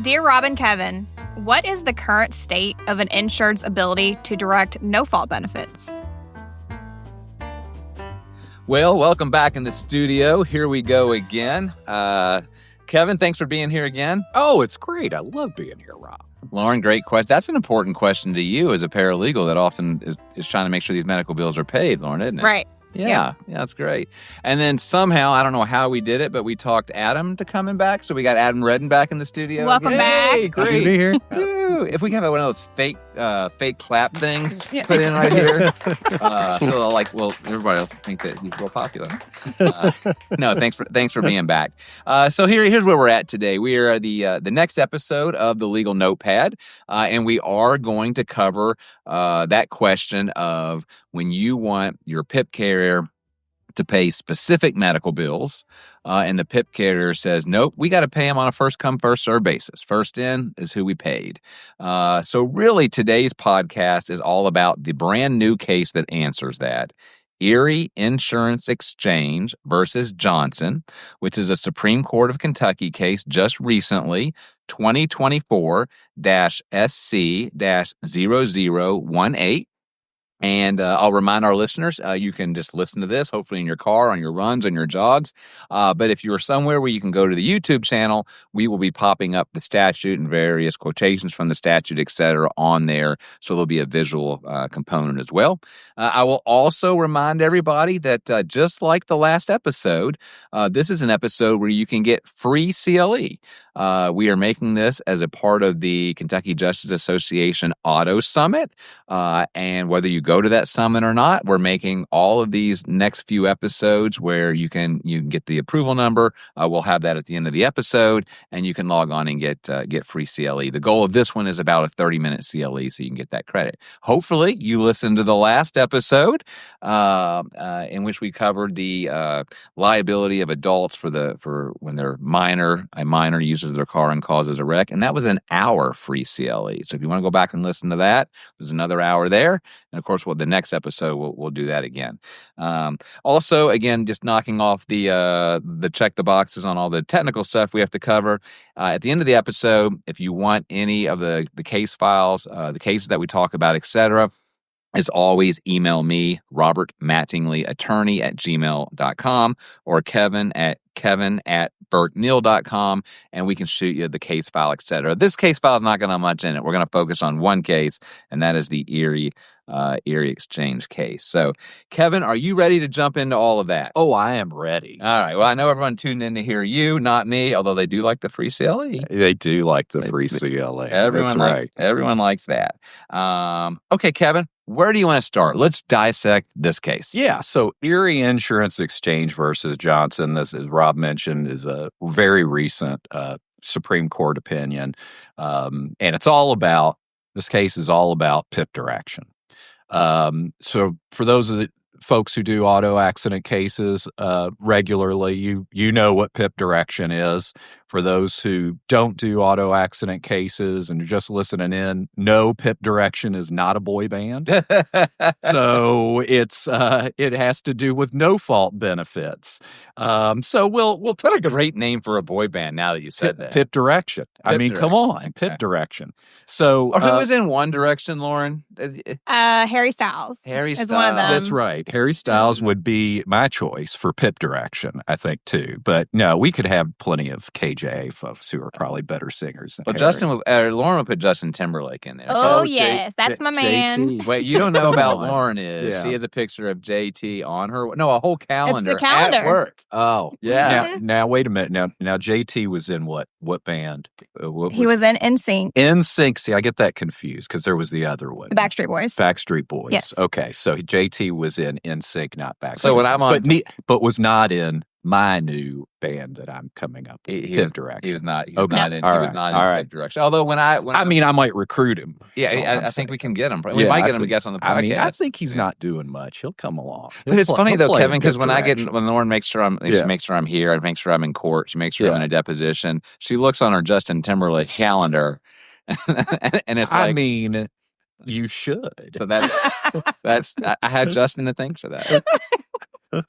Dear Rob and Kevin, what is the current state of an insured's ability to direct no-fault benefits? Well, welcome back in the studio. Here we go again. Kevin, thanks for being here again. Oh, it's great. I love being here, Rob. Lauren, great question. That's an important question to you as a paralegal that often is trying to make sure these medical bills are paid, Lauren, isn't it? Right. Yeah, that's great. And then somehow, I don't know how we did it, but we talked Adam to coming back. So we got Adam Redden back in the studio. Welcome back. Hey, great to be here. If we can have one of those fake clap things put in right here. So everybody else think that he's real popular. No, thanks for being back. So here's where we're at today. We are the next episode of the Legal Notepad, and we are going to cover that question of when you want your PIP carrier to pay specific medical bills, and the PIP carrier says, nope, we got to pay them on a first-come, first-served basis. First in is who we paid. So really, today's podcast is all about the brand new case that answers that. Erie Insurance Exchange versus Johnson, which is a Supreme Court of Kentucky case just recently, 2024-SC-0018. And I'll remind our listeners, you can just listen to this, hopefully in your car, on your runs, on your jogs. But if you're somewhere where you can go to the YouTube channel, we will be popping up the statute and various quotations from the statute, et cetera, on there. So there'll be a visual component as well. I will also remind everybody that just like the last episode, this is an episode where you can get free CLE. We are making this as a part of the Kentucky Justice Association Auto Summit. And whether you go to that summit or not, we're making all of these next few episodes where you can get the approval number. We'll have that at the end of the episode, and you can log on and get free CLE. The goal of this one is about a 30-minute CLE, so you can get that credit. Hopefully, you listened to the last episode in which we covered the liability of adults for when a minor uses their car and causes a wreck, and that was an hour free CLE. So if you want to go back and listen to that, there's another hour there. And of course, the next episode we'll do that again. Also, again, just knocking off the check the boxes on all the technical stuff we have to cover. At the end of the episode, if you want any of the case files, the cases that we talk about, etc., as always, email me, Robert Mattingly, attorney@gmail.com, or Kevin at burkeneal.com, and we can shoot you the case file, etc. This case file is not going to have much in it. We're going to focus on one case, and that is the Erie Exchange case. So, Kevin, are you ready to jump into all of that? Oh, I am ready. All right. Well, I know everyone tuned in to hear you, not me, although they do like the free CLE. They do like the free CLE. Everyone likes that. Okay, Kevin, where do you want to start? Let's dissect this case. Yeah, so Erie Insurance Exchange versus Johnson, this, as Rob mentioned, is a very recent Supreme Court opinion, and this case is all about PIP direction. So for those of the folks who do auto accident cases regularly, you know what PIP direction is. For those who don't do auto accident cases and are just listening in, no, PIP direction is not a boy band. So it has to do with no fault benefits. So we'll put a great name for a boy band now that you said that. PIP direction. Come on, PIP direction. So who was in One Direction, Lauren? Harry Styles. Harry Styles. Is one of them. That's right. Harry Styles would be my choice for PIP direction, I think, too. But no, we could have plenty of KJ folks who are probably better singers than Harry. Lauren would put Justin Timberlake in there. Oh, yes. That's my man. JT. Wait, you don't know about Lauren is. Yeah. She has a picture of JT on her. No, a whole calendar, it's the calendar at work. Oh, yeah. Now wait a minute. Now JT was in what band? He was in NSYNC. NSYNC. See, I get that confused because there was the other one. The Backstreet Boys. Backstreet Boys. Yes. Okay, so JT was in NSYNC, not Backstreet. So when I'm on, but was not in my new band that I'm coming up with. PIP direction. He was not. He was not in PIP direction. Although I might recruit him. Yeah, I think we can get him. We might get him to guest on the podcast. I think he's not doing much. He'll come along. But it's funny though, Kevin, because when Lauren makes sure she makes sure I'm here, and makes sure I'm in court, she makes sure I'm in a deposition. She looks on her Justin Timberlake calendar, and it's like, you should. So that's I had Justin to thank for that.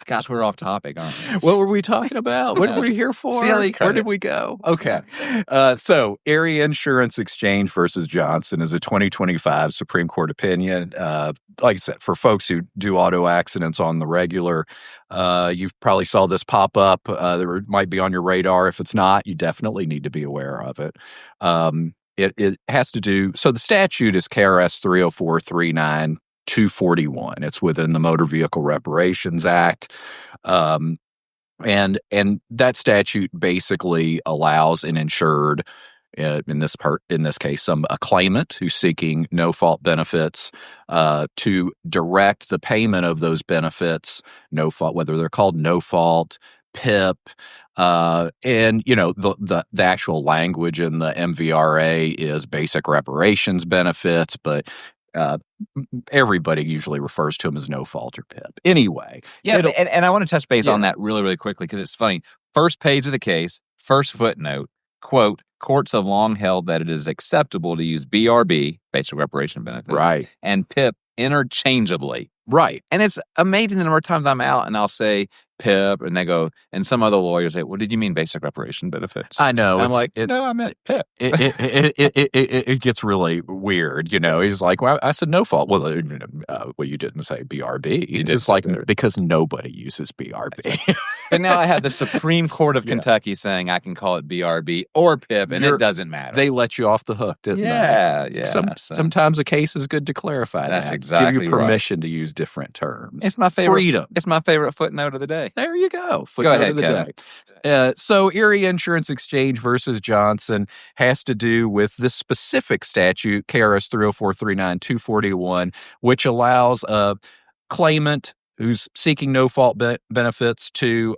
Gosh, we're off topic, aren't we? What were we talking about? What were we here for? CLE Where did we go? Okay. So Area Insurance Exchange versus Johnson is a 2025 Supreme Court opinion. Like I said, for folks who do auto accidents on the regular, you probably saw this pop up. There might be on your radar. If it's not, you definitely need to be aware of it. It has to do, so the statute is KRS 30439 241. It's within the Motor Vehicle Reparations Act. And that statute basically allows an insured, in this case, a claimant who's seeking no-fault benefits, to direct the payment of those benefits, no fault, whether they're called no-fault, PIP, and the actual language in the MVRA is basic reparations benefits, but everybody usually refers to them as no fault or PIP. Anyway. Yeah, and I want to touch base on that really, really quickly because it's funny. First page of the case, first footnote, quote, courts have long held that it is acceptable to use BRB, basic reparation benefits, right, and PIP interchangeably. Right. And it's amazing the number of times I'm out and I'll say PIP, and they go, and some other lawyers say, well, did you mean basic reparation benefits? I know. I'm like, no, I meant PIP. It gets really weird, He's like, well, I said no fault. Well, you didn't say BRB. It's like, because nobody uses BRB. And now I have the Supreme Court of Kentucky saying I can call it BRB or PIP, and it doesn't matter. They let you off the hook, didn't they? Yeah. Sometimes a case is good to clarify. That's exactly give you permission to use different terms. It's my favorite. Freedom. It's my favorite footnote of the day. There you go. Go ahead, Kevin. So Erie Insurance Exchange versus Johnson has to do with this specific statute, KRS 30439 241, which allows a claimant who's seeking no-fault benefits to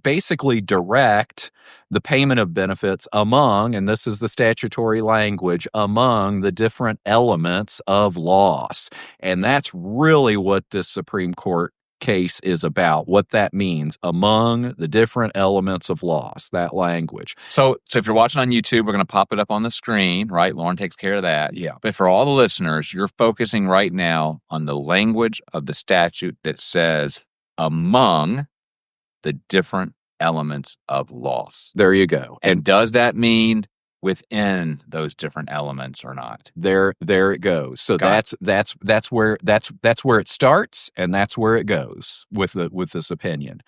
basically direct the payment of benefits among, and this is the statutory language, among the different elements of loss. And that's really what this Supreme Court case is about, what that means, among the different elements of loss, that language. So if you're watching on YouTube, we're going to pop it up on the screen, right? Lauren takes care of that. Yeah. But for all the listeners, you're focusing right now on the language of the statute that says among the different elements of loss. There you go. And does that mean within those different elements or not? There it goes. So that's where it starts, and that's where it goes with this opinion.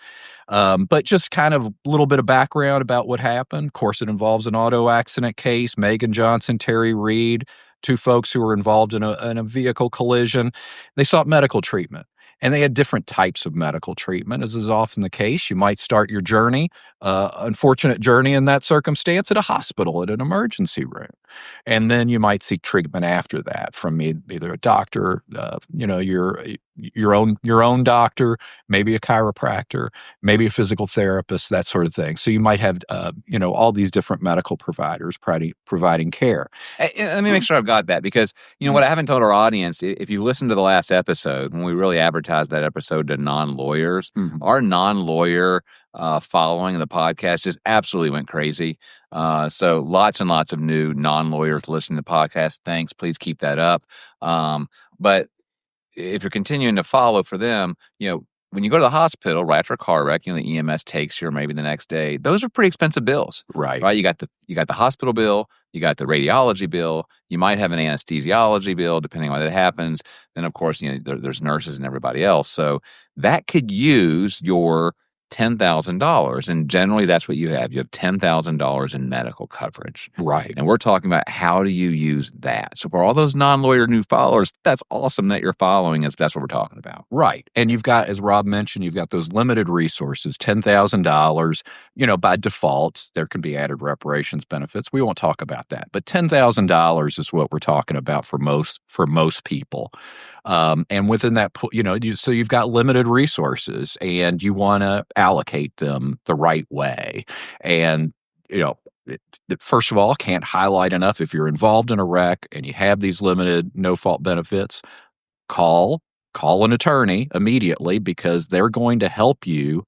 But just kind of a little bit of background about what happened. Of course, it involves an auto accident case. Megan Johnson, Terry Reed, two folks who were involved in a vehicle collision. They sought medical treatment. And they had different types of medical treatment, as is often the case. You might start your journey, unfortunate journey in that circumstance, at a hospital, at an emergency room. And then you might seek treatment after that from either a doctor, your own doctor, maybe a chiropractor, maybe a physical therapist, that sort of thing. So you might have, all these different medical providers providing care. Let me make sure I've got that, because, what I haven't told our audience, if you listen to the last episode, when we really advertised that episode to non-lawyers, our non-lawyer following the podcast just absolutely went crazy. So lots and lots of new non-lawyers listening to the podcast. Thanks. Please keep that up. But if you're continuing to follow for them, when you go to the hospital right after a car wreck, the EMS takes you, or maybe the next day, those are pretty expensive bills. Right. You got the hospital bill, you got the radiology bill, you might have an anesthesiology bill, depending on when it happens. Then, of course, there's nurses and everybody else. So that could use your $10,000. And generally that's what you have. You have $10,000 in medical coverage. Right. And we're talking about how do you use that. So for all those non-lawyer new followers, that's awesome that you're following us. That's what we're talking about. Right. And you've got, as Rob mentioned, you've got those limited resources, $10,000. By default, there can be added reparations benefits. We won't talk about that. But $10,000 is what we're talking about for most people. And within that, so you've got limited resources, and you want to allocate them the right way. And, first of all, can't highlight enough, if you're involved in a wreck and you have these limited no-fault benefits, call an attorney immediately, because they're going to help you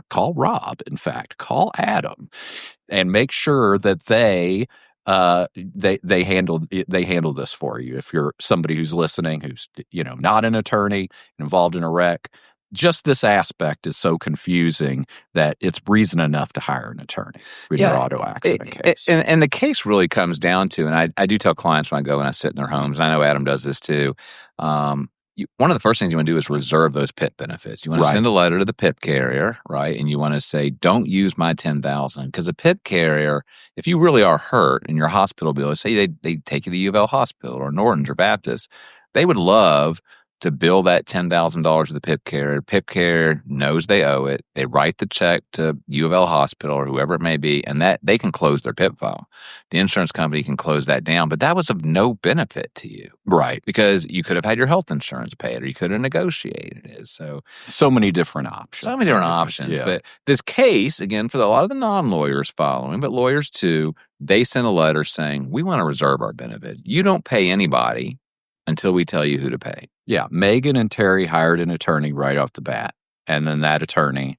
call Rob, in fact, call Adam, and make sure that they handle this for you. If you're somebody who's listening, who's not an attorney, involved in a wreck, just this aspect is so confusing that it's reason enough to hire an attorney in your auto accident case. And the case really comes down to, and I do tell clients when I go and I sit in their homes, and I know Adam does this too, one of the first things you want to do is reserve those PIP benefits. You want to send a letter to the PIP carrier, right? And you want to say, don't use my $10,000. Because a PIP carrier, if you really are hurt in your hospital bill, say they take you to U of L Hospital or Norton's or Baptist, they would love to bill that $10,000 to the PIP carrier. PIP carrier knows they owe it. They write the check to U of L Hospital or whoever it may be, and that they can close their PIP file. The insurance company can close that down, but that was of no benefit to you. Right. Because you could have had your health insurance paid or you could have negotiated it. So many different options. So many different options. Yeah. But this case, again, for a lot of the non-lawyers following, but lawyers too, they sent a letter saying, we want to reserve our benefits. You don't pay anybody until we tell you who to pay. Yeah, Megan and Terry hired an attorney right off the bat, and then that attorney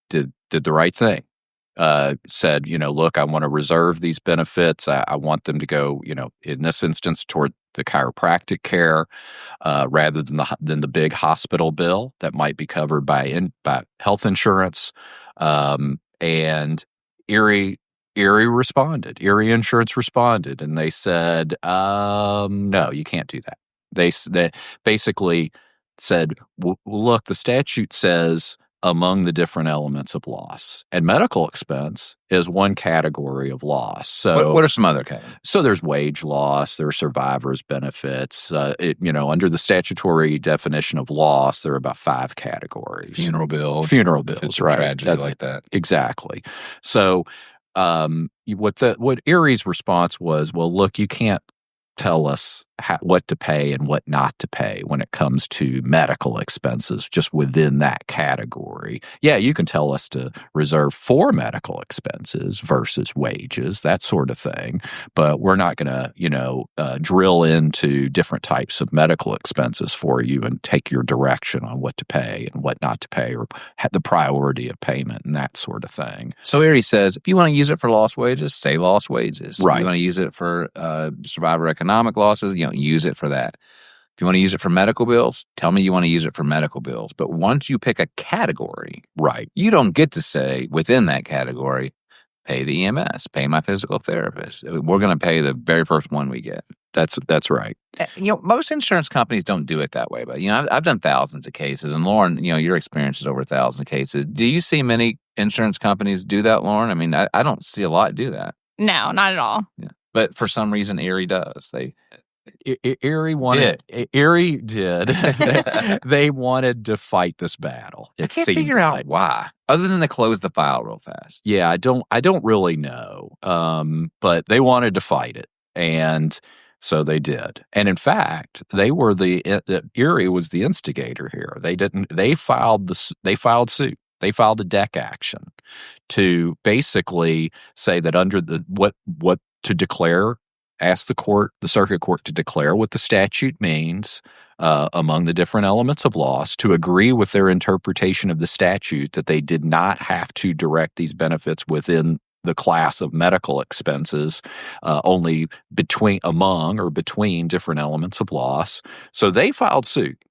did the right thing. Said, look, I want to reserve these benefits. I want them to go, in this instance, toward the chiropractic care rather than the big hospital bill that might be covered by health insurance. And Erie responded. Erie Insurance responded, and they said, no, you can't do that. They basically said, look, the statute says among the different elements of loss, and medical expense is one category of loss. So what are some other categories? So there's wage loss, there's survivor's benefits. Under the statutory definition of loss, there are about 5 categories. Funeral bills, right? Tragedy like that. Exactly. So what Erie's response was, well, look, you can't tell us what to pay and what not to pay when it comes to medical expenses just within that category. Yeah, you can tell us to reserve for medical expenses versus wages, that sort of thing, but we're not going to, drill into different types of medical expenses for you and take your direction on what to pay and what not to pay or the priority of payment and that sort of thing. So Erie says, if you want to use it for lost wages, say lost wages. Right. If you want to use it for survivor economic losses, use it for that. If you want to use it for medical bills, tell me you want to use it for medical bills. But once you pick a category, right, you don't get to say within that category, pay the EMS, pay my physical therapist. We're going to pay the very first one we get. That's right. Most insurance companies don't do it that way. But I've done thousands of cases, and Lauren, your experience is over thousands of cases. Do you see many insurance companies do that, Lauren? I mean, I don't see a lot do that. No, not at all. Yeah. But for some reason, Erie does. Erie did. They wanted to fight this battle. I can't figure out why, other than to close the file real fast. Yeah, I don't really know. But they wanted to fight it, and so they did. And in fact, Erie was the instigator here. They filed suit. They filed a deck action to basically say that under what to declare. Ask the circuit court to declare what the statute means among the different elements of loss, to agree with their interpretation of the statute that they did not have to direct these benefits within the class of medical expenses, only between different elements of loss. So they filed suit,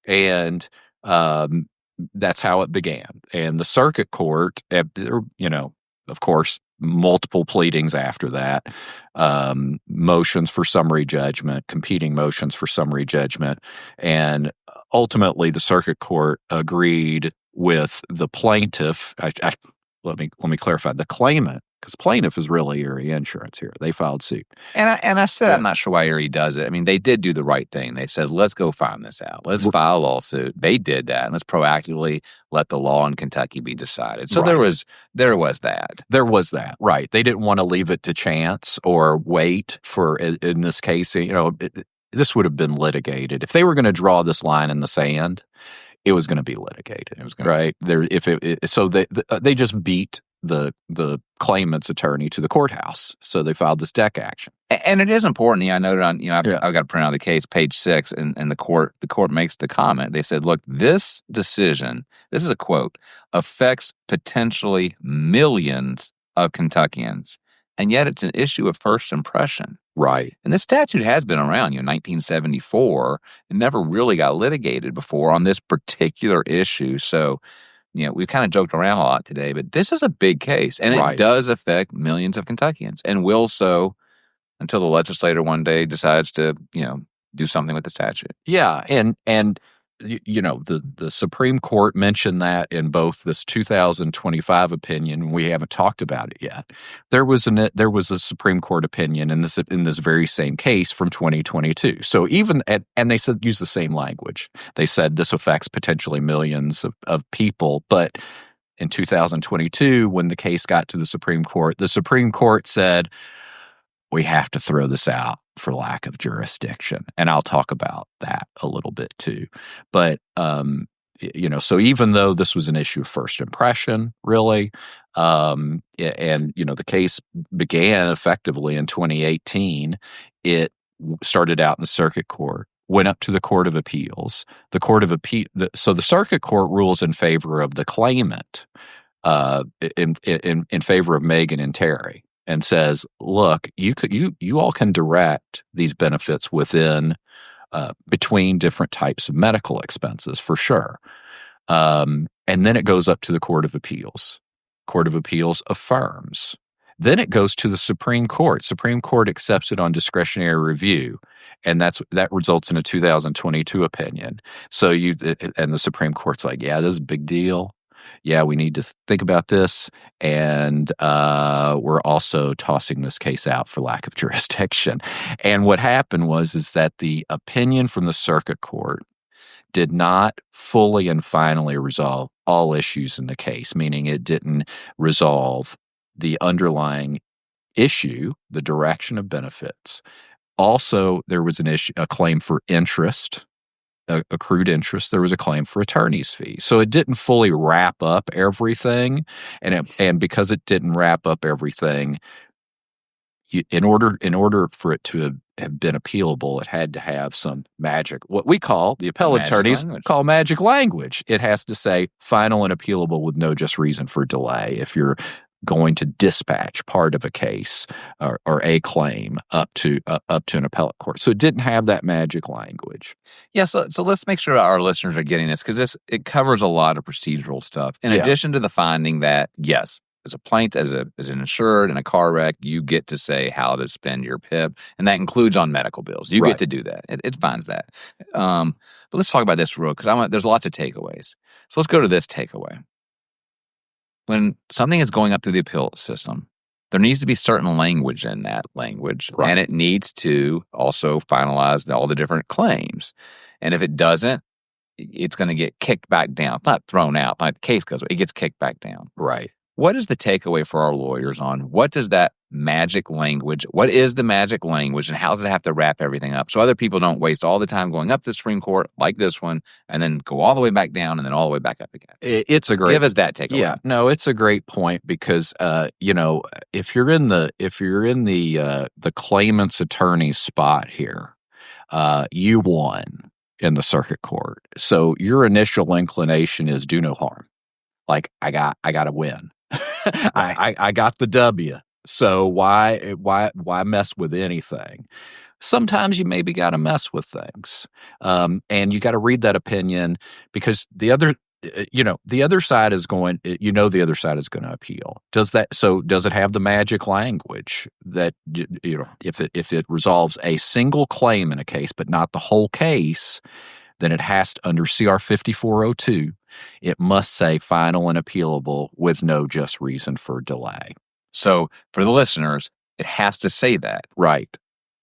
and that's how it began. And the circuit court, of course, multiple pleadings after that, motions for summary judgment, competing motions for summary judgment, and ultimately the circuit court agreed with the plaintiff. Let me clarify, the claimant, because plaintiff is really Erie Insurance here. They filed suit. And I said, I'm not sure why Erie does it. I mean, they did do the right thing. They said, let's go find this out. Let's file a lawsuit. They did that. And let's proactively let the law in Kentucky be decided. So there was that. There was that, right. They didn't want to leave it to chance or wait for, in this case, this would have been litigated. If they were going to draw this line in the sand, it was going to be litigated. It was right. They just beat the claimant's attorney to the courthouse. So they filed this deck action. And it is important. I noted on, I've got to print out the case, page 6, and the court makes the comment. They said, look, this decision, this is a quote, affects potentially millions of Kentuckians and yet it's an issue of first impression. Right. And this statute has been around, 1974. It never really got litigated before on this particular issue. So, we've kind of joked around a lot today, but this is a big case, and it does affect millions of Kentuckians, and will so until the legislator one day decides to, do something with the statute. Yeah, and the Supreme Court mentioned that in both this 2025 opinion. We haven't talked about it yet. There was a Supreme Court opinion in this very same case from 2022. So and they said use the same language. They said this affects potentially millions of people, but in 2022, when the case got to the Supreme Court said, we have to throw this out for lack of jurisdiction. And I'll talk about that a little bit too. But, so even though this was an issue of first impression, really, and, the case began effectively in 2018, it started out in the circuit court, went up to the Court of Appeals. So the circuit court rules in favor of the claimant, in favor of Megan and Terry, and says, look, you all can direct these benefits between different types of medical expenses for sure. And then it goes up to the Court of Appeals. Court of Appeals affirms. Then it goes to the Supreme Court. Supreme Court accepts it on discretionary review, and that results in a 2022 opinion. So and the Supreme Court's like, yeah, this is a big deal. Yeah, we need to think about this, and we're also tossing this case out for lack of jurisdiction. And what happened is that the opinion from the circuit court did not fully and finally resolve all issues in the case, meaning it didn't resolve the underlying issue, the direction of benefits. Also, there was a claim for interest, accrued interest. There was a claim for attorney's fees. So it didn't fully wrap up everything, and because it didn't wrap up everything, in order for it to have been appealable, it had to have some magic, what we call, the appellate attorneys call magic language. It has to say final and appealable with no just reason for delay if you're going to dispatch part of a case or a claim up to an appellate court. So it didn't have that magic language. Yeah, so let's make sure our listeners are getting this, because it covers a lot of procedural stuff. In addition to the finding that, yes, as a plaintiff, as an insured in a car wreck, you get to say how to spend your PIP, and that includes on medical bills. You get to do that. It finds that. But let's talk about this real, because there's lots of takeaways. So let's go to this takeaway. When something is going up through the appeal system, there needs to be certain language in that language, and it needs to also finalize all the different claims. And if it doesn't, it's going to get kicked back down. Not thrown out. Like the case goes, it gets kicked back down. Right. What is the takeaway for our lawyers on what does that magic language, what is the magic language, and how does it have to wrap everything up so other people don't waste all the time going up to the Supreme Court like this one and then go all the way back down and then all the way back up again? It's a great, give us that takeaway. Yeah, no, it's a great point, because if you're in the claimant's attorney's spot here, you won in the circuit court, so your initial inclination is do no harm. Like I got to win. I got the W. So why mess with anything? Sometimes you maybe got to mess with things, and you got to read that opinion, because the other side is going. The other side is going to appeal. Does it have the magic language that if it resolves a single claim in a case but not the whole case, then it has to, under CR 5402, it must say final and appealable with no just reason for delay. So for the listeners, it has to say that. Right.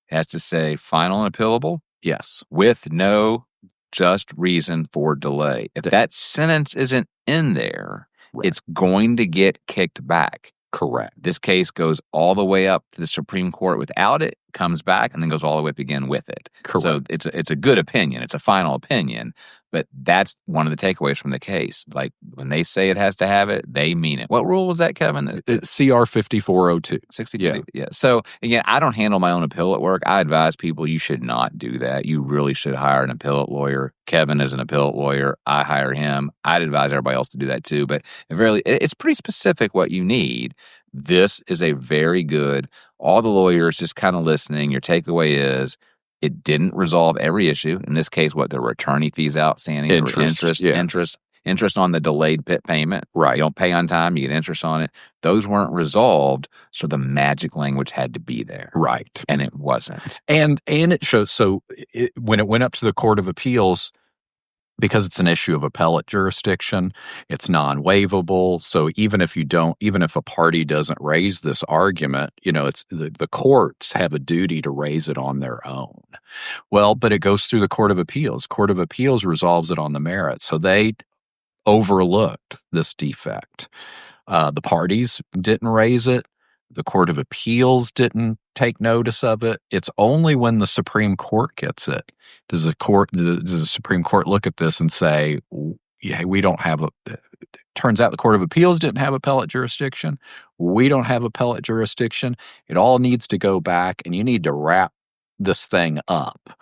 It has to say final and appealable? Yes. With no just reason for delay. If that sentence isn't in there, it's going to get kicked back. Correct. This case goes all the way up to the Supreme Court without it, comes back, and then goes all the way up again with it. Correct. So it's a good opinion. It's a final opinion, but that's one of the takeaways from the case. Like when they say it has to have it, they mean it. What rule was that, Kevin? CR 5402. 62. Yeah. So again, I don't handle my own appellate work. I advise people you should not do that. You really should hire an appellate lawyer. Kevin is an appellate lawyer. I hire him. I'd advise everybody else to do that too. But it's pretty specific what you need. This is a very good, all the lawyers just kind of listening. Your takeaway is it didn't resolve every issue. In this case, there were attorney fees outstanding, interest on the delayed PIP payment. Right. You don't pay on time, you get interest on it. Those weren't resolved, so the magic language had to be there. Right. And it wasn't. And it shows, when it went up to the Court of Appeals, because it's an issue of appellate jurisdiction, it's non-waivable. So even if a party doesn't raise this argument, it's the courts have a duty to raise it on their own. Well, but it goes through the Court of Appeals. Court of Appeals resolves it on the merits. So they overlooked this defect. The parties didn't raise it. The Court of Appeals didn't take notice of it. It's only when the Supreme Court gets it does the Supreme Court look at this and say, "Yeah, we don't have turns out the Court of Appeals didn't have appellate jurisdiction. We don't have appellate jurisdiction. It all needs to go back, and you need to wrap this thing up.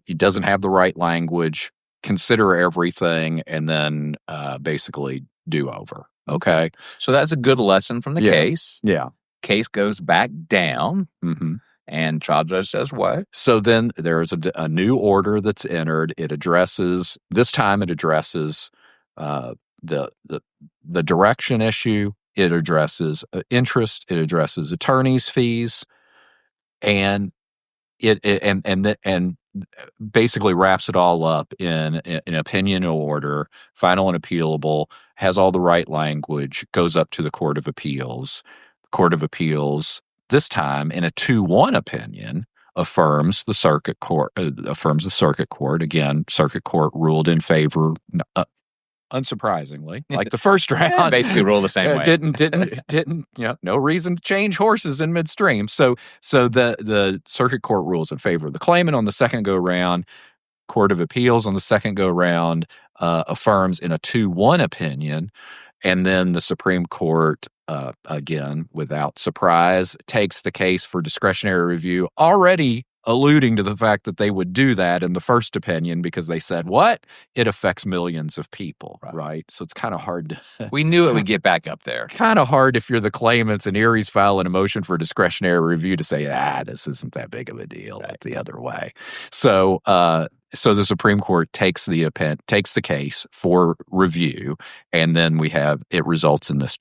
It doesn't have the right language. Consider everything, and then basically do over." Okay. So that's a good lesson from the case. Yeah. Case goes back down, Mm-hmm. and trial judge says what? So then there's a new order that's entered. This time it addresses the direction issue. It addresses interest. It addresses attorney's fees, and and basically wraps it all up in an opinion order, final and appealable, has all the right language, goes up to the Court of Appeals. Court of Appeals, this time in a 2-1 opinion, affirms the circuit court. Again, circuit court ruled in favor. Unsurprisingly, like the first round, basically ruled the same way. Didn't no reason to change horses in midstream. So the circuit court rules in favor of the claimant on the second go round. Court of Appeals on the second go round affirms in a 2-1 opinion, and then the Supreme Court, again without surprise, takes the case for discretionary review, already alluding to the fact that they would do that in the first opinion because they said, what? It affects millions of people, right? So it's kind of hard to... We knew it would get back up there. Kind of hard if you're the claimants and Erie's filing a motion for discretionary review to say, this isn't that big of a deal. Right. It's the other way. So the Supreme Court takes the case for review, and then it results in this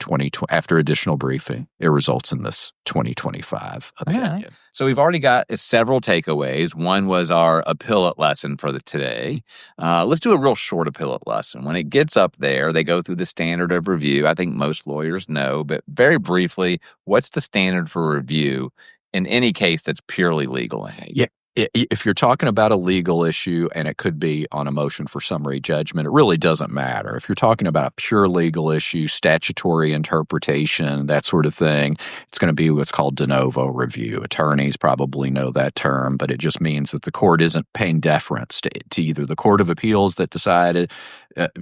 after additional briefing, it results in this 2025 opinion. Yeah. So we've already got several takeaways. One was our appellate lesson for today. Let's do a real short appellate lesson. When it gets up there, they go through the standard of review. I think most lawyers know, but very briefly, what's the standard for review in any case that's purely legal in nature? Yeah. If you're talking about a legal issue, and it could be on a motion for summary judgment, it really doesn't matter. If you're talking about a pure legal issue, statutory interpretation, that sort of thing, it's going to be what's called de novo review. Attorneys probably know that term, but it just means that the court isn't paying deference to either the Court of Appeals that decided,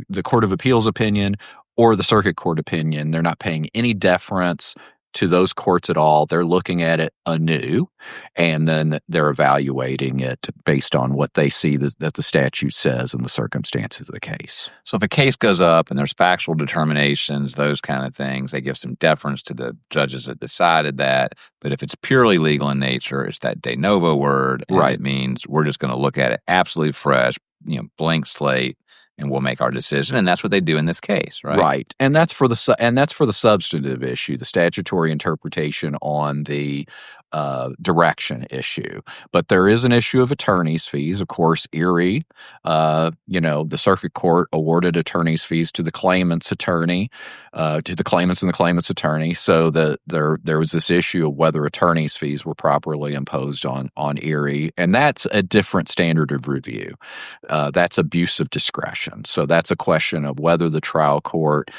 the Court of Appeals opinion, or the Circuit Court opinion. They're not paying any deference to those courts at all. They're looking at it anew, and then they're evaluating it based on what they see that the statute says and the circumstances of the case. So if a case goes up and there's factual determinations, those kind of things, they give some deference to the judges that decided that. But if it's purely legal in nature, it's that de novo word. Right. It means we're just going to look at it absolutely fresh, blank slate, and we'll make our decision, and that's what they do in this case, right? Right, and that's for the substantive issue, the statutory interpretation on the direction issue. But there is an issue of attorney's fees. Of course, Erie, the circuit court awarded attorney's fees to the claimant's attorney, to the claimants and the claimant's attorney. So there was this issue of whether attorney's fees were properly imposed on Erie, and that's a different standard of review. That's abuse of discretion. So that's a question of whether the trial court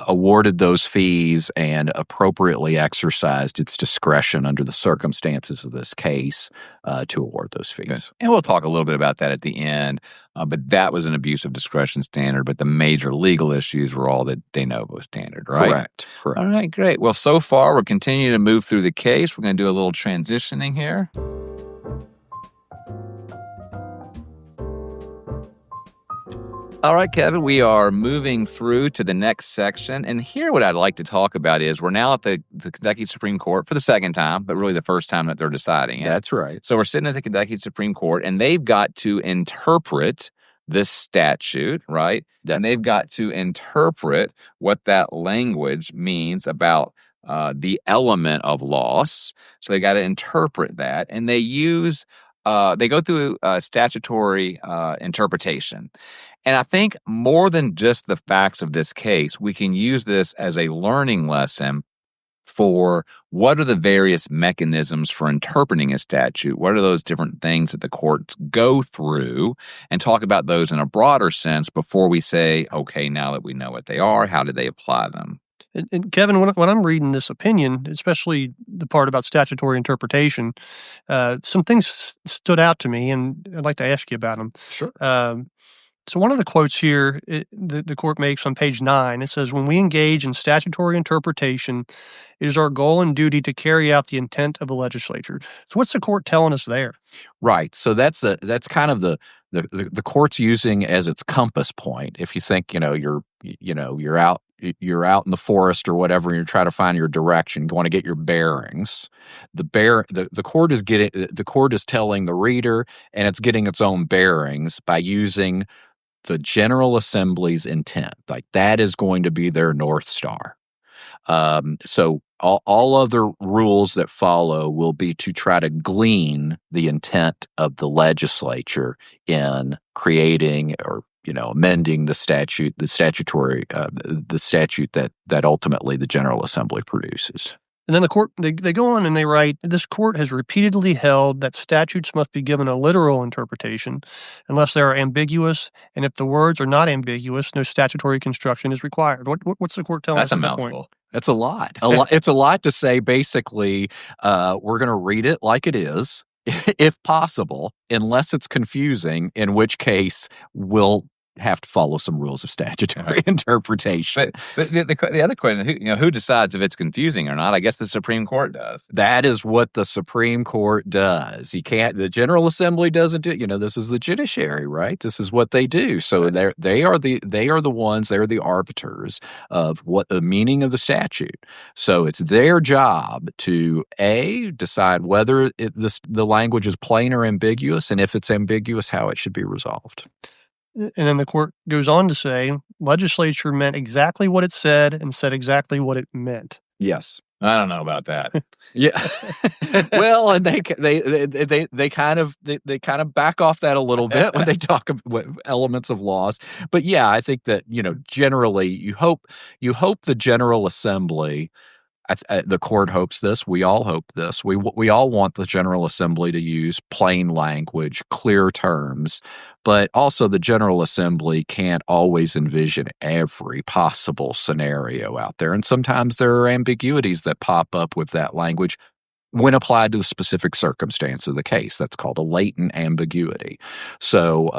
awarded those fees and appropriately exercised its discretion under the circumstances of this case to award those fees. Okay. And we'll talk a little bit about that at the end, but that was an abuse of discretion standard, but the major legal issues were all the de novo standard, right? Correct. All right, great. Well, so far, we're continuing to move through the case. We're going to do a little transitioning here. All right, Kevin, we are moving through to the next section. And here what I'd like to talk about is we're now at the Kentucky Supreme Court for the second time, but really the first time that they're deciding it. That's right. So we're sitting at the Kentucky Supreme Court, and they've got to interpret this statute, right? And they've got to interpret what that language means about the element of loss. So they got to interpret that. And they go through statutory interpretation. And I think more than just the facts of this case, we can use this as a learning lesson for what are the various mechanisms for interpreting a statute? What are those different things that the courts go through, and talk about those in a broader sense before we say, okay, now that we know what they are, how do they apply them? And Kevin, when I'm reading this opinion, especially the part about statutory interpretation, some things stood out to me, and I'd like to ask you about them. Sure. So one of the quotes here the court makes on page 9, it says, "When we engage in statutory interpretation, it is our goal and duty to carry out the intent of the legislature." So what's the court telling us there? Right. So that's kind of the court's using as its compass point. If you think, you're out in the forest or whatever, and you're trying to find your direction, you want to get your bearings. The court is telling the reader, and it's getting its own bearings by using the General Assembly's intent. Like, that is going to be their North Star. So all other rules that follow will be to try to glean the intent of the legislature in creating or amending the statute that ultimately the General Assembly produces. And then the court, they go on and they write, "This court has repeatedly held that statutes must be given a literal interpretation unless they are ambiguous, and if the words are not ambiguous, no statutory construction is required." What's the court telling us at that point? That's a mouthful. That's a lot. It's a lot to say. Basically, we're going to read it like it is, if possible, unless it's confusing, in which case we'll have to follow some rules of statutory interpretation. But the other question, who decides if it's confusing or not? I guess the Supreme Court does. That is what the Supreme Court does. The General Assembly doesn't do it. This is the judiciary, right? This is what they do. So they are the arbiters of what the meaning of the statute. So it's their job to decide whether the language is plain or ambiguous, and if it's ambiguous, how it should be resolved. And then the court goes on to say, legislature meant exactly what it said and said exactly what it meant. Yes. I don't know about that. Yeah. Well, and they kind of back off that a little bit when they talk about elements of laws. But yeah, I think that, generally you hope the General Assembly, the court hopes this, we all hope this. We all want the General Assembly to use plain language, clear terms, but also the General Assembly can't always envision every possible scenario out there. And sometimes there are ambiguities that pop up with that language when applied to the specific circumstance of the case. That's called a latent ambiguity. So,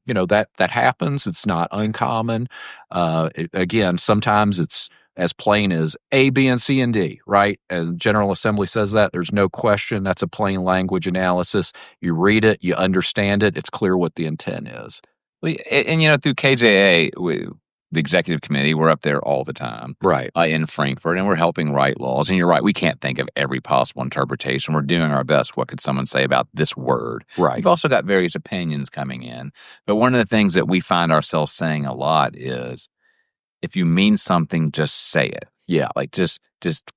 that happens. It's not uncommon. Again, sometimes it's as plain as A, B, and C, and D, right? As the General Assembly says that, there's no question. That's a plain language analysis. You read it, you understand it, it's clear what the intent is. And through KJA, the executive committee, we're up there all the time. Right. In Frankfurt, and we're helping write laws. And you're right, we can't think of every possible interpretation. We're doing our best. What could someone say about this word? Right. We've also got various opinions coming in. But one of the things that we find ourselves saying a lot is, if you mean something, just say it. Yeah. Like just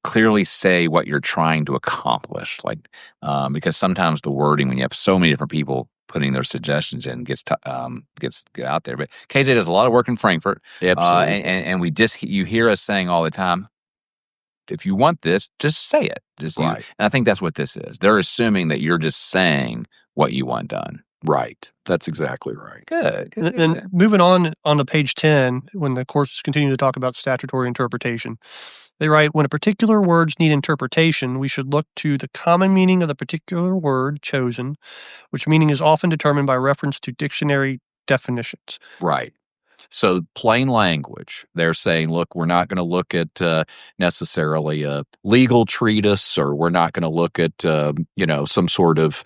clearly say what you're trying to accomplish. Like, because sometimes the wording, when you have so many different people putting their suggestions in, gets out there. But KJ does a lot of work in Frankfurt. Absolutely. And you hear us saying all the time, if you want this, just say it. Right. And I think that's what this is. They're assuming that you're just saying what you want done. Right. That's exactly right. Good. And moving on to page 10, when the courts continue to talk about statutory interpretation, they write, "When a particular words need interpretation, we should look to the common meaning of the particular word chosen, which meaning is often determined by reference to dictionary definitions." Right. So plain language, they're saying, look, we're not going to look at necessarily a legal treatise, or we're not going to look at, some sort of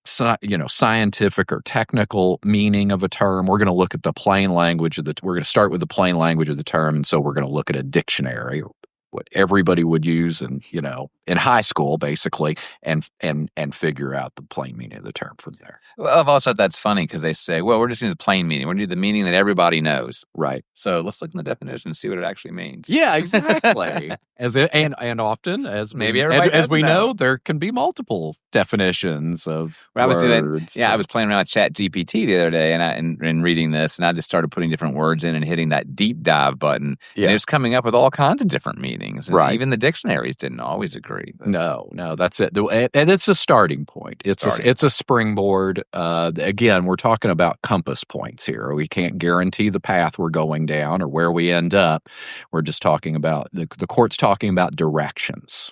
scientific or technical meaning of a term. We're going to look at the plain language we're going to start with the plain language of the term, and so we're going to look at a dictionary, what everybody would use in high school, basically, and figure out the plain meaning of the term from there. Well, I've also thought that's funny because they say, well, we're just doing the plain meaning. We're going to do the meaning that everybody knows. Right. So let's look in the definition and see what it actually means. Yeah, exactly. And often, as Maybe we know, there can be multiple definitions of I was words. doing, I was playing around with ChatGPT the other day and reading this, and I just started putting different words in and hitting that deep dive button. Yeah. And it was coming up with all kinds of different meanings. And even the dictionaries didn't always agree. But. No, that's it. And it's a starting point. It's a springboard. Again, we're talking about compass points here. We can't guarantee the path we're going down or where we end up. We're just talking about, the court's talking about directions.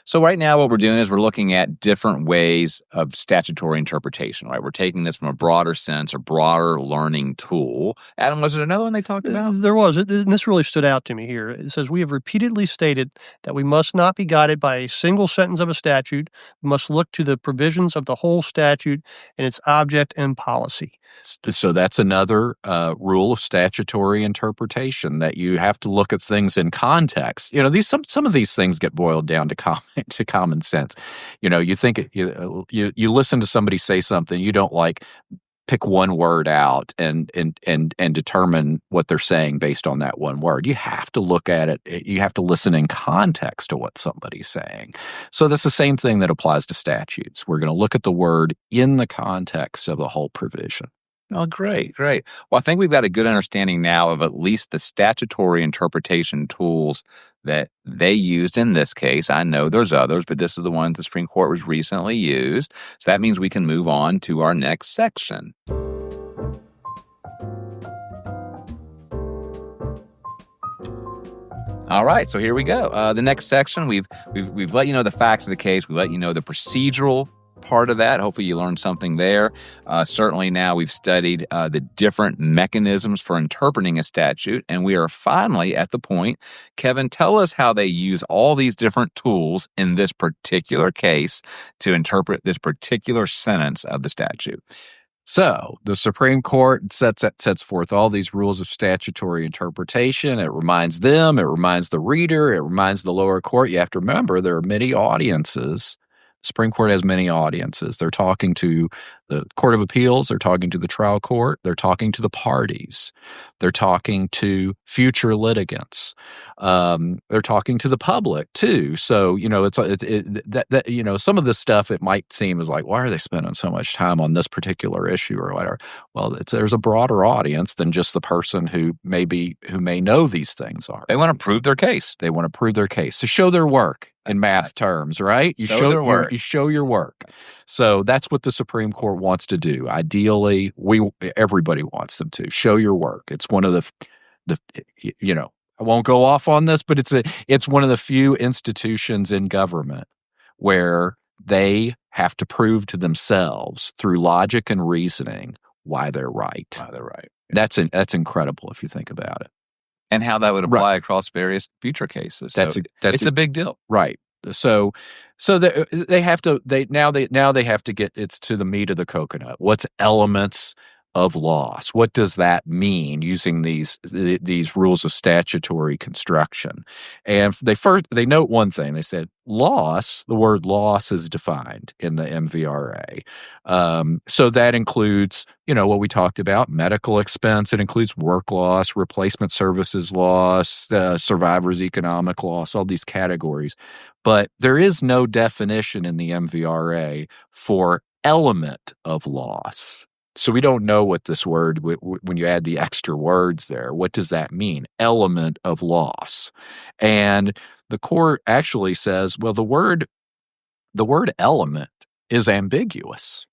So right now what we're doing is we're looking at different ways of statutory interpretation, right? We're taking this from a broader sense, a broader learning tool. Adam, was there another one they talked about? There was, and this really stood out to me here. It says, we have repeatedly stated that we must not be guided by a single sentence of a statute. We must look to the provisions of the whole statute and its object and policy. So that's another rule of statutory interpretation, that you have to look at things in context. Some of these things get boiled down to common sense. You think you listen to somebody say something you don't like, pick one word out and determine what they're saying based on that one word. You have to look at it. You have to listen in context to what somebody's saying. So that's the same thing that applies to statutes. We're going to look at the word in the context of the whole provision. Oh, great. Well, I think we've got a good understanding now of at least the statutory interpretation tools that they used in this case. I know there's others, but this is the one the Supreme Court was recently used. So that means we can move on to our next section. All right, so here we go. The next section, we've let you know the facts of the case. We let you know the procedural part of that. Hopefully you learned something there. Certainly now we've studied the different mechanisms for interpreting a statute, and we are finally at the point. Kevin, tell us how they use all these different tools in this particular case to interpret this particular sentence of the statute. So the Supreme Court sets forth all these rules of statutory interpretation. It reminds them, it reminds the reader, it reminds the lower court. You have to remember there are many audiences. Supreme Court has many audiences. They're talking to the Court of Appeals. They're talking to the trial court. They're talking to the parties. They're talking to future litigants. They're talking to the public too. So some of this stuff, it might seem as like, why are they spending so much time on this particular issue or whatever? Well, there's a broader audience than just the person who may know these things are. They want to prove their case. They want to prove their case, to show their work in math terms, right? You show their work. You show your work. So that's what the Supreme Court wants to do. Ideally, everybody wants them to show your work. It's one of the I won't go off on this, but it's one of the few institutions in government where they have to prove to themselves through logic and reasoning why they're right. Yeah. That's incredible if you think about it. And how that would apply across various future cases. It's a big deal. Right. So they have to get it's to the meat of the coconut. What's elements of loss? What does that mean using these rules of statutory construction? And they note one thing. They said loss, the word loss is defined in the MVRA. So that includes, what we talked about, medical expense. It includes work loss, replacement services loss, survivor's economic loss, all these categories. But there is no definition in the MVRA for element of loss. So we don't know what this word, when you add the extra words there, what does that mean? Element of loss. And the court actually says, well, the word element is ambiguous.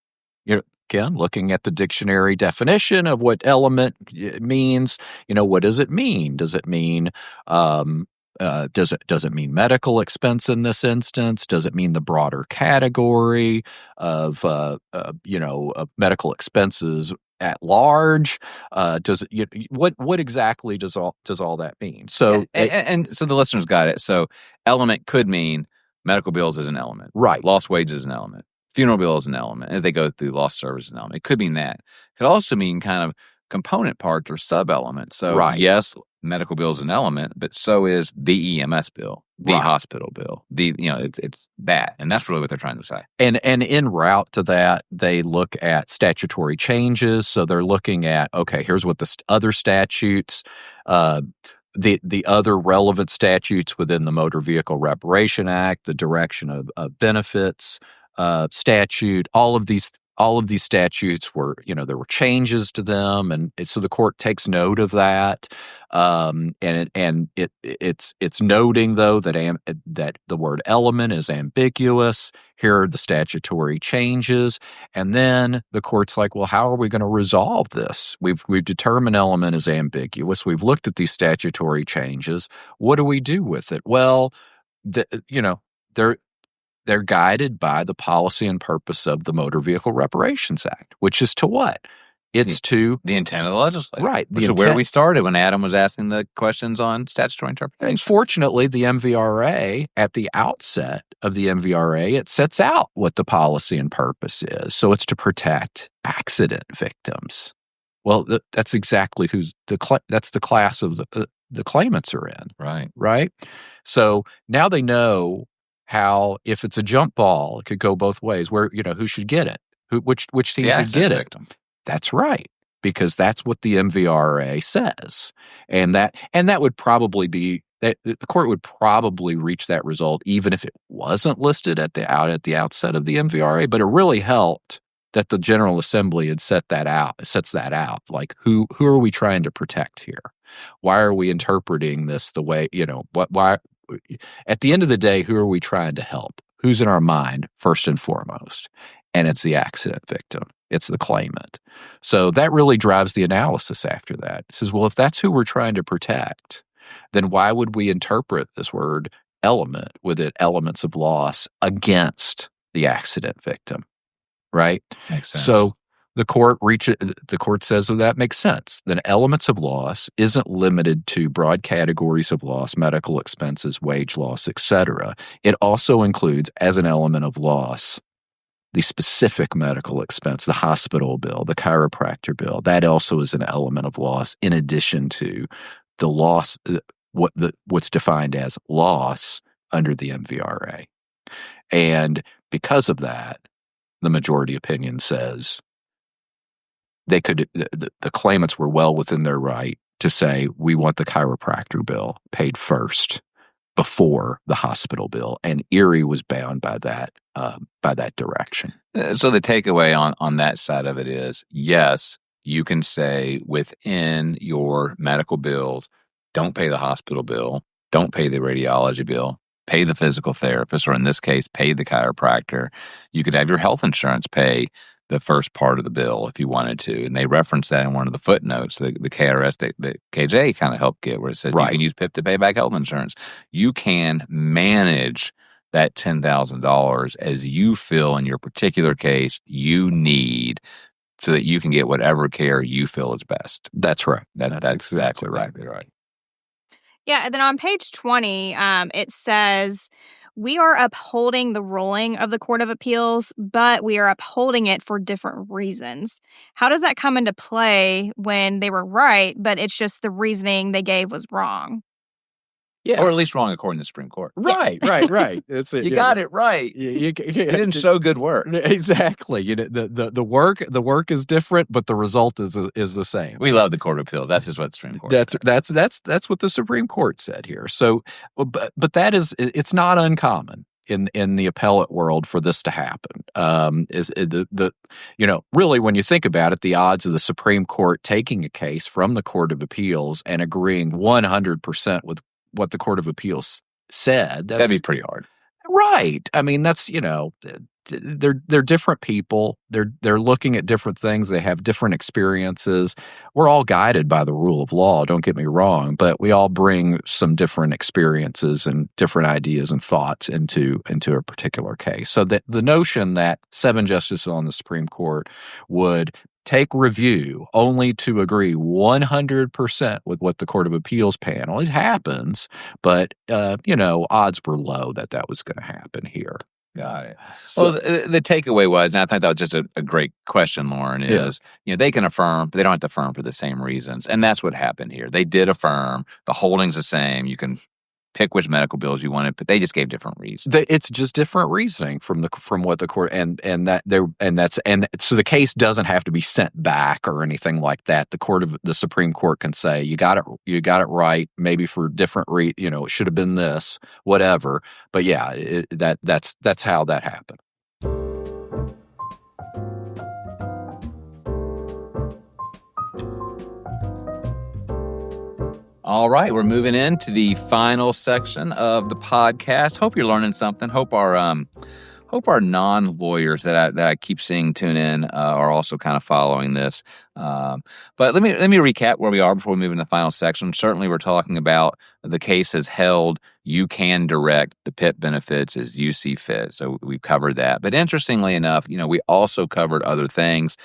Again, looking at the dictionary definition of what element means, what does it mean? Does it mean does it mean medical expense in this instance? Does it mean the broader category of medical expenses at large? What exactly does all that mean? So so the listeners got it. So element could mean medical bills is an element, right? Lost wages is an element. funeral bill is an element as they go through lost service as an element. It could mean that. It could also mean kind of component parts or sub-elements. So, Right. yes, medical bill is an element, but so is the EMS bill, the Right. hospital bill. It's that, and that's really what they're trying to say. And en route to that, they look at statutory changes. So they're looking at, okay, here's what the other statutes, the other relevant statutes within the Motor Vehicle Reparation Act, the Direction of Benefits statute, all of these statutes were, there were changes to them, and so the court takes note of that, and it's noting though that the word element is ambiguous. Here are the statutory changes, and then the court's like, well, how are we going to resolve this? We've determined element is ambiguous. We've looked at these statutory changes. What do we do with it? Well, they're guided by the policy and purpose of the Motor Vehicle Reparations Act, which is to what? It's to the intent of the legislature. Right. So where we started when Adam was asking the questions on statutory interpretation. And fortunately, the MVRA, at the outset of the MVRA, it sets out what the policy and purpose is. So it's to protect accident victims. Well, that's exactly that's the class of the claimants are in. Right. Right. So now they know how, if it's a jump ball, it could go both ways. Where, who should get it? Which team should get it? Victim. That's right, because that's what the MVRA says, and that would probably be that the court would probably reach that result even if it wasn't listed at the outset of the MVRA. But it really helped that the General Assembly had sets that out. Like, who are we trying to protect here? Why are we interpreting this the way, why? At the end of the day, who are we trying to help? Who's in our mind first and foremost? And it's the accident victim. It's the claimant. So that really drives the analysis after that. It says, well, if that's who we're trying to protect, then why would we interpret this word element with it elements of loss against the accident victim? Right? Makes sense. So the court says, well, that makes sense. Then elements of loss isn't limited to broad categories of loss, medical expenses, wage loss, etc. It also includes, as an element of loss, the specific medical expense, the hospital bill, the chiropractor bill. That also is an element of loss in addition to the loss, what's defined as loss under the MVRA. And because of that, the majority opinion says the claimants were well within their right to say, we want the chiropractor bill paid first before the hospital bill, and Erie was bound by that direction. So the takeaway on that side of it is, yes, you can say within your medical bills, don't pay the hospital bill, don't pay the radiology bill, pay the physical therapist, or in this case, pay the chiropractor. You could have your health insurance pay the first part of the bill if you wanted to. And they reference that in one of the footnotes, the KRS that KJ kind of helped get, where it says you can use PIP to pay back health insurance. You can manage that $10,000 as you feel in your particular case you need so that you can get whatever care you feel is best. That's right. That's exactly right. Yeah, and then on page 20, it says, we are upholding the ruling of the Court of Appeals, but we are upholding it for different reasons. How does that come into play when they were right, but it's just the reasoning they gave was wrong? Yeah, or at least wrong according to the Supreme Court. Right. It's you got it right. You didn't show good work. Exactly. The work is different, but the result is the same. We love the Court of Appeals. That's just what the Supreme Court said. That's what the Supreme Court said here. So, but it's not uncommon in the appellate world for this to happen. Really, when you think about it, the odds of the Supreme Court taking a case from the Court of Appeals and agreeing 100% with what the Court of Appeals said, that'd be pretty hard. Right. I mean, that's, they're different people. They're looking at different things. They have different experiences. We're all guided by the rule of law, don't get me wrong, but we all bring some different experiences and different ideas and thoughts into a particular case. So that the notion that 7 justices on the Supreme Court would take review only to agree 100% with what the Court of Appeals panel, it happens, but odds were low that was going to happen here. Got it. So, Well, the takeaway was, and I think that was just a great question, Lauren, is, they can affirm, but they don't have to affirm for the same reasons. And that's what happened here. They did affirm. The holding's the same. You can pick which medical bills you wanted, but they just gave different reasons. It's just different reasoning from what the court and so the case doesn't have to be sent back or anything like that. The Supreme Court can say you got it right, maybe for different it should have been this, whatever. But yeah, that's how that happened. All right, we're moving into the final section of the podcast. Hope you're learning something. Hope our non-lawyers that I keep seeing tune in are also kind of following this. But let me recap where we are before we move into the final section. Certainly, we're talking about the case has held you can direct the PIP benefits as you see fit. So we've covered that. But interestingly enough, we also covered other things.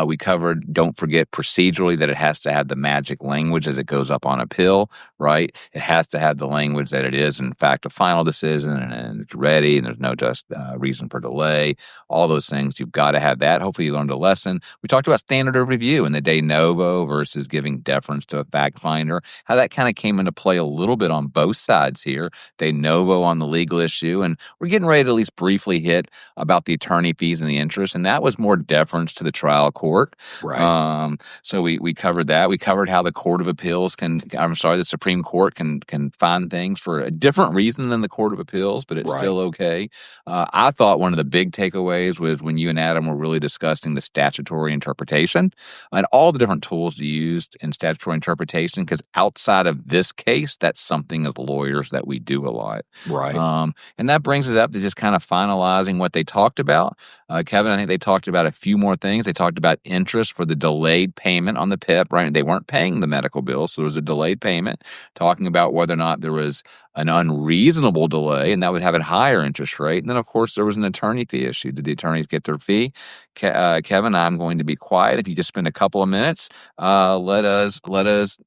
We covered, don't forget procedurally, that it has to have the magic language as it goes up on appeal, right? It has to have the language that it is, in fact, a final decision and it's ready and there's no just reason for delay. All those things, you've got to have that. Hopefully you learned a lesson. We talked about standard of review and the de novo versus giving deference to a fact finder, how that kind of came into play a little bit on both sides here. De novo on the legal issue, and we're getting ready to at least briefly hit about the attorney fees and the interest, and that was more deference to the trial court. Right. So we covered that. We covered how the the Supreme Court can find things for a different reason than the Court of Appeals, but it's still okay. I thought one of the big takeaways was when you and Adam were really discussing the statutory interpretation and all the different tools used in statutory interpretation, because outside of this case, that's something as lawyers that we do a lot. Right. And that brings us up to just kind of finalizing what they talked about. Kevin, I think they talked about a few more things. They talked about interest for the delayed payment on the PIP, right? They weren't paying the medical bill, so there was a delayed payment, talking about whether or not there was an unreasonable delay, and that would have a higher interest rate. And then, of course, there was an attorney fee issue. Did the attorneys get their fee? Kevin, I'm going to be quiet. If you just spend a couple of minutes, let us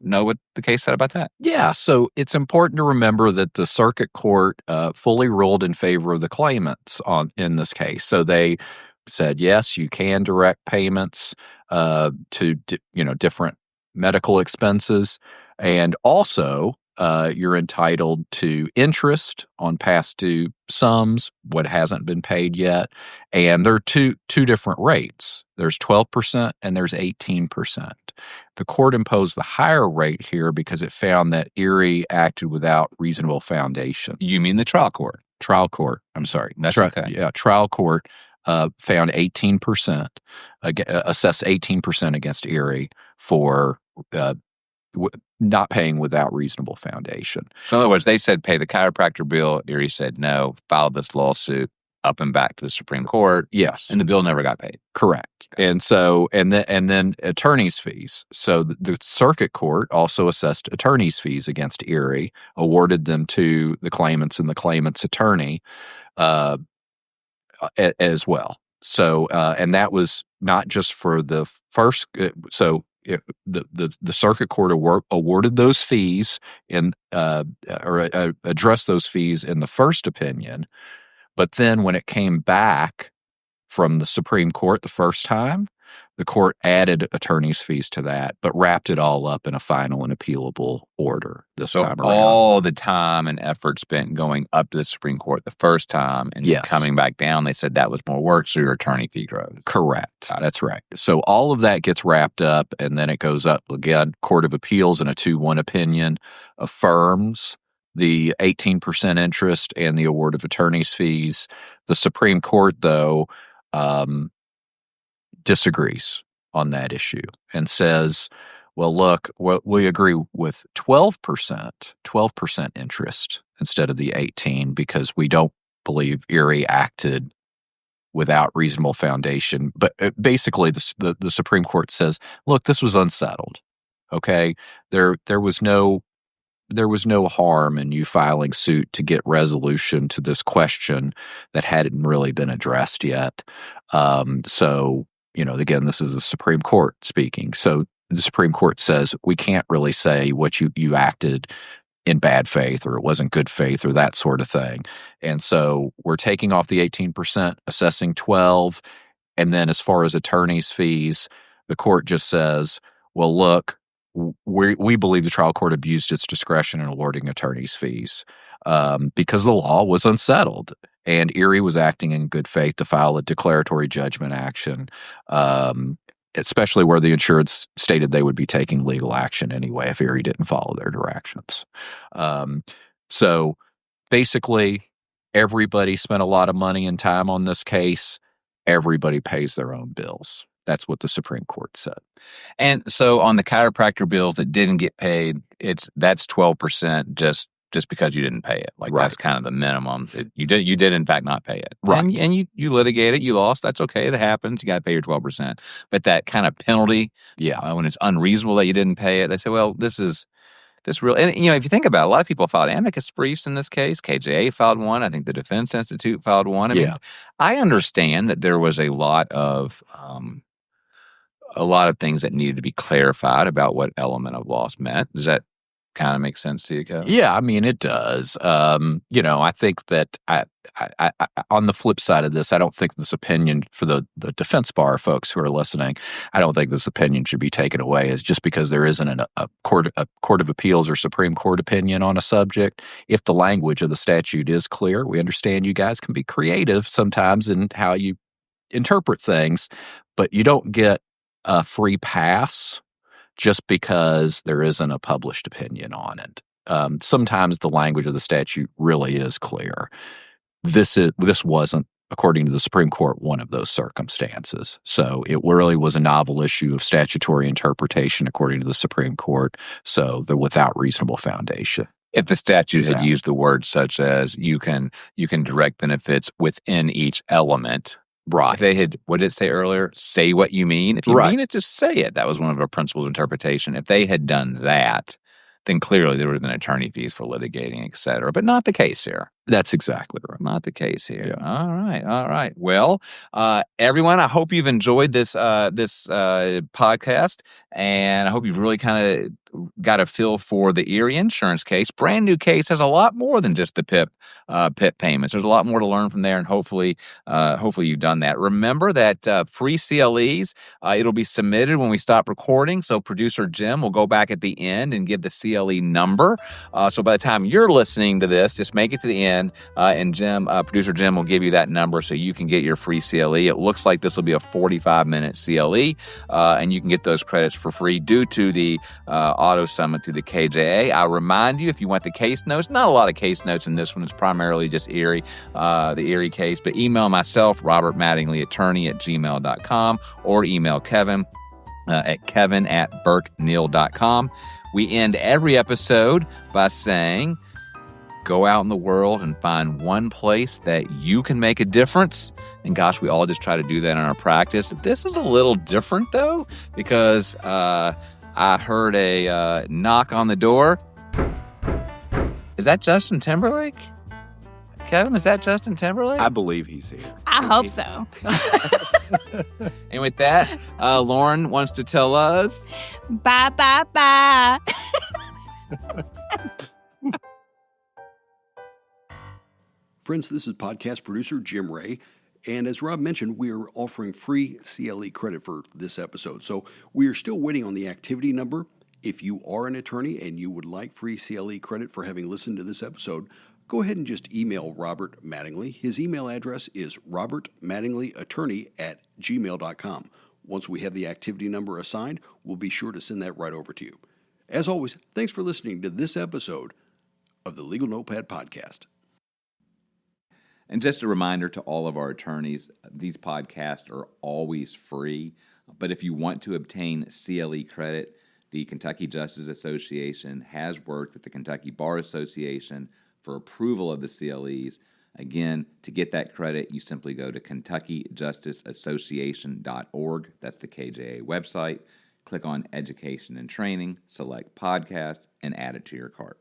know what the case said about that. Yeah, so it's important to remember that the circuit court fully ruled in favor of the claimants in this case. So they said, yes, you can direct payments to different medical expenses, and also you're entitled to interest on past due sums, what hasn't been paid yet, and there are two different rates. There's 12% and there's 18%. The court imposed the higher rate here because it found that Erie acted without reasonable foundation. You mean the trial court? Trial court. I'm sorry. That's okay. Yeah, trial court found 18%, assessed 18% against Erie for not paying without reasonable foundation. So in other words, they said pay the chiropractor bill. Erie said no, filed this lawsuit up and back to the Supreme Court. Yes. And the bill never got paid. Correct. Okay. And then attorney's fees. So the circuit court also assessed attorney's fees against Erie, awarded them to the claimants and the claimant's attorney as well. So and that was not just for the first. The circuit court awarded those fees or addressed those fees in the first opinion, but then when it came back from the Supreme Court the first time, the court added attorney's fees to that, but wrapped it all up in a final and appealable order this time around. All the time and effort spent going up to the Supreme Court the first time and coming back down, they said that was more work, so your attorney fee grows. Correct. That's right. So all of that gets wrapped up, and then it goes up again. Court of Appeals in a 2-1 opinion affirms the 18% interest and the award of attorney's fees. The Supreme Court, though, disagrees on that issue and says, well, look, we agree with 12% interest instead of the 18 because we don't believe Erie acted without reasonable foundation. But basically, the Supreme Court says, look, this was unsettled. Okay, there was no harm in you filing suit to get resolution to this question that hadn't really been addressed yet. So, again, this is the Supreme Court speaking. So the Supreme Court says we can't really say what you acted in bad faith or it wasn't good faith or that sort of thing. And so we're taking off the 18%, assessing 12. And then as far as attorney's fees, the court just says, well, look, we believe the trial court abused its discretion in awarding attorney's fees because the law was unsettled. And Erie was acting in good faith to file a declaratory judgment action, especially where the insureds stated they would be taking legal action anyway if Erie didn't follow their directions. So basically, everybody spent a lot of money and time on this case. Everybody pays their own bills. That's what the Supreme Court said. And so on the chiropractor bills that didn't get paid, that's 12% just because you didn't pay it. Like Right. That's kind of the minimum. You did in fact not pay it. Right. And you litigated, you lost. That's okay. It happens. You got to pay your 12%. But that kind of penalty, when it's unreasonable that you didn't pay it, they say, well, this real. And if you think about it, a lot of people filed amicus briefs in this case. KJA filed one. I think the Defense Institute filed one. I mean, I understand that there was a lot of things that needed to be clarified about what element of loss meant. Does that kind of make sense to you, Kevin? Yeah, I mean, it does. I think that I on the flip side of this, I don't think this opinion for the defense bar folks who are listening, I don't think this opinion should be taken away as just because there isn't a court of appeals or Supreme Court opinion on a subject. If the language of the statute is clear, we understand you guys can be creative sometimes in how you interpret things, but you don't get a free pass just because there isn't a published opinion on it. Sometimes the language of the statute really is clear. This wasn't, according to the Supreme Court, one of those circumstances. So it really was a novel issue of statutory interpretation, according to the Supreme Court. So they're without reasonable foundation. If the statutes had used the words such as you can direct benefits within each element. Right. If they had, what did it say earlier? Say what you mean. If you mean it, just say it. That was one of our principles of interpretation. If they had done that, then clearly there would have been attorney fees for litigating, et cetera. But not the case here. That's exactly right. Not the case here. Yeah. All right. Well, everyone, I hope you've enjoyed this podcast, and I hope you've really kind of got a feel for the Erie insurance case. Brand new case has a lot more than just the PIP payments. There's a lot more to learn from there, and hopefully you've done that. Remember that free CLEs, it'll be submitted when we stop recording. So producer Jim will go back at the end and give the CLE number. So by the time you're listening to this, just make it to the end. And producer Jim will give you that number so you can get your free CLE. It looks like this will be a 45-minute CLE, and you can get those credits for free due to the auto summit through the KJA. I'll remind you, if you want the case notes, not a lot of case notes in this one. It's primarily just Erie, the Erie case. But email myself, Robert Mattingly, attorney @gmail.com, or email Kevin at kevin@burkeneal.com. We end every episode by saying, go out in the world and find one place that you can make a difference. And gosh, we all just try to do that in our practice. This is a little different, though, because I heard a knock on the door. Is that Justin Timberlake? Kevin, is that Justin Timberlake? I believe he's here. I hope so. And with that, Lauren wants to tell us... Bye, bye, bye. Friends, this is podcast producer Jim Ray, and as Rob mentioned, we are offering free CLE credit for this episode. So we are still waiting on the activity number. If you are an attorney and you would like free CLE credit for having listened to this episode, go ahead and just email Robert Mattingly. His email address is robertmattinglyattorney@gmail.com. Once we have the activity number assigned, we'll be sure to send that right over to you. As always, thanks for listening to this episode of the Legal Notepad Podcast. And just a reminder to all of our attorneys, these podcasts are always free. But if you want to obtain CLE credit, the Kentucky Justice Association has worked with the Kentucky Bar Association for approval of the CLEs. Again, to get that credit, you simply go to KentuckyJusticeAssociation.org. That's the KJA website. Click on Education and Training, select Podcast, and add it to your cart.